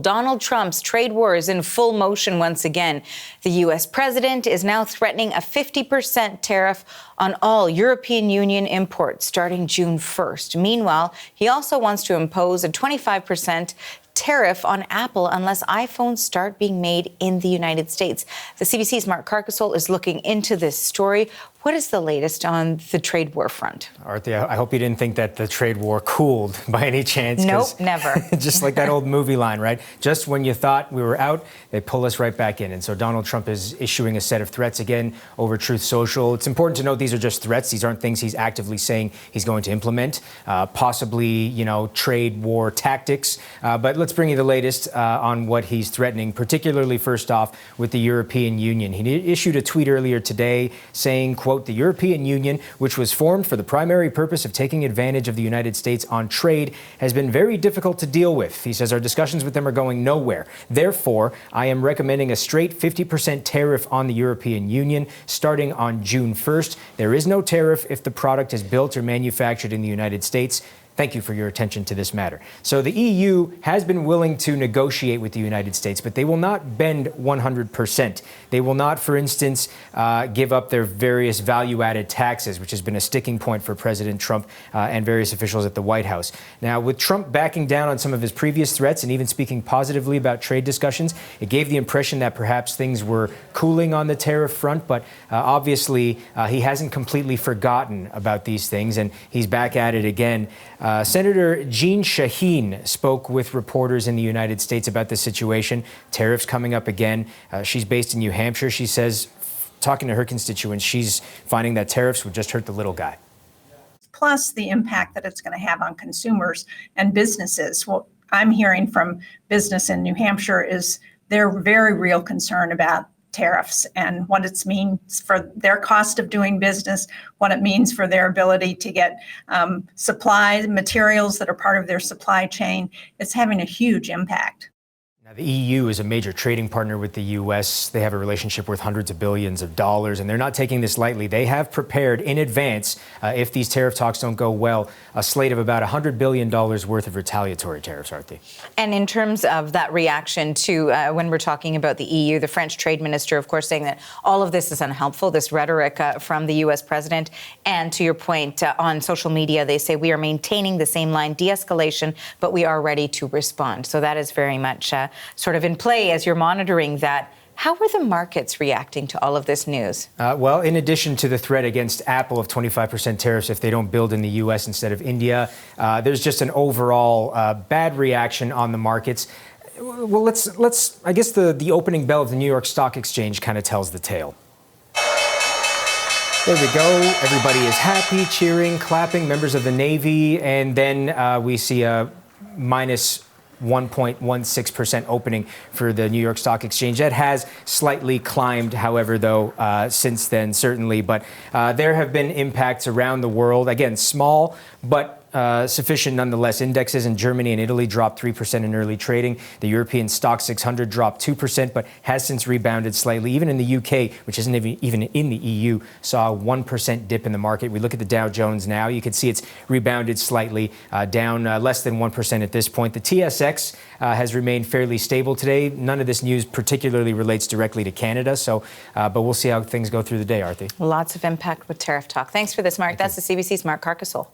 Donald Trump's trade war is in full motion once again. The U.S. president is now threatening a 50% tariff on all European Union imports starting June 1st. Meanwhile, he also wants to impose a 25% tariff on Apple unless iPhones start being made in the United States. The CBC's Mark Carcasole is looking into this story. What is the latest on the trade war front? Arthi, I hope you didn't think that the trade war cooled by any chance. Nope, never. Just like that old movie line, right? Just when you thought we were out, they pull us right back in. And so Donald Trump is issuing a set of threats again over Truth Social. It's important to note these are just threats. These aren't things he's actively saying he's going to implement, possibly, trade war tactics. But let's bring you the latest on what he's threatening, particularly first off with the European Union. He issued a tweet earlier today saying, quote, "The European Union, which was formed for the primary purpose of taking advantage of the United States on trade, has been very difficult to deal with." He says, "Our discussions with them are going nowhere. Therefore, I am recommending a straight 50% tariff on the European Union starting on June 1st. There is no tariff if the product is built or manufactured in the United States. Thank you for your attention to this matter." So the EU has been willing to negotiate with the United States, but they will not bend 100%. They will not, for instance, give up their various value-added taxes, which has been a sticking point for President Trump and various officials at the White House. Now, with Trump backing down on some of his previous threats and even speaking positively about trade discussions, it gave the impression that perhaps things were cooling on the tariff front, but obviously he hasn't completely forgotten about these things, and he's back at it again. Senator Jean Shaheen spoke with reporters in the United States about this situation. Tariffs coming up again. She's based in New Hampshire. She says, talking to her constituents, she's finding that tariffs would just hurt the little guy. Plus the impact that it's going to have on consumers and businesses. What I'm hearing from business in New Hampshire is their very real concern about tariffs and what it means for their cost of doing business, what it means for their ability to get supplies, materials that are part of their supply chain. It's having a huge impact. Now, the EU is a major trading partner with the U.S. They have a relationship worth hundreds of billions of dollars, and they're not taking this lightly. They have prepared in advance, if these tariff talks don't go well, a slate of about $100 billion worth of retaliatory tariffs, Arthi. And in terms of that reaction to when we're talking about the EU, the French trade minister, of course, saying that all of this is unhelpful, this rhetoric from the U.S. president. And to your point, on social media, they say we are maintaining the same line, de-escalation, but we are ready to respond. So that is very much sort of in play as you're monitoring that. How are the markets reacting to all of this news? Well, in addition to the threat against Apple of 25% tariffs if they don't build in the U.S. instead of India, there's just an overall bad reaction on the markets. Well, let's. I guess the opening bell of the New York Stock Exchange kind of tells the tale. There we go. Everybody is happy, cheering, clapping, members of the Navy, and then we see a minus 1.16% opening for the New York Stock Exchange. That has slightly climbed, however, though, since then, certainly. But there have been impacts around the world. Again, small, but sufficient nonetheless. Indexes in Germany and Italy dropped 3% in early trading. The European Stock 600 dropped 2%, but has since rebounded slightly. Even in the UK, which isn't even in the EU, saw a 1% dip in the market. We look at the Dow Jones now. You can see it's rebounded slightly, down less than 1% at this point. The TSX has remained fairly stable today. None of this news particularly relates directly to Canada, so but we'll see how things go through the day, Arthi. Lots of impact with tariff talk. Thanks for this, Mark. That's the CBC's Mark Carcasole.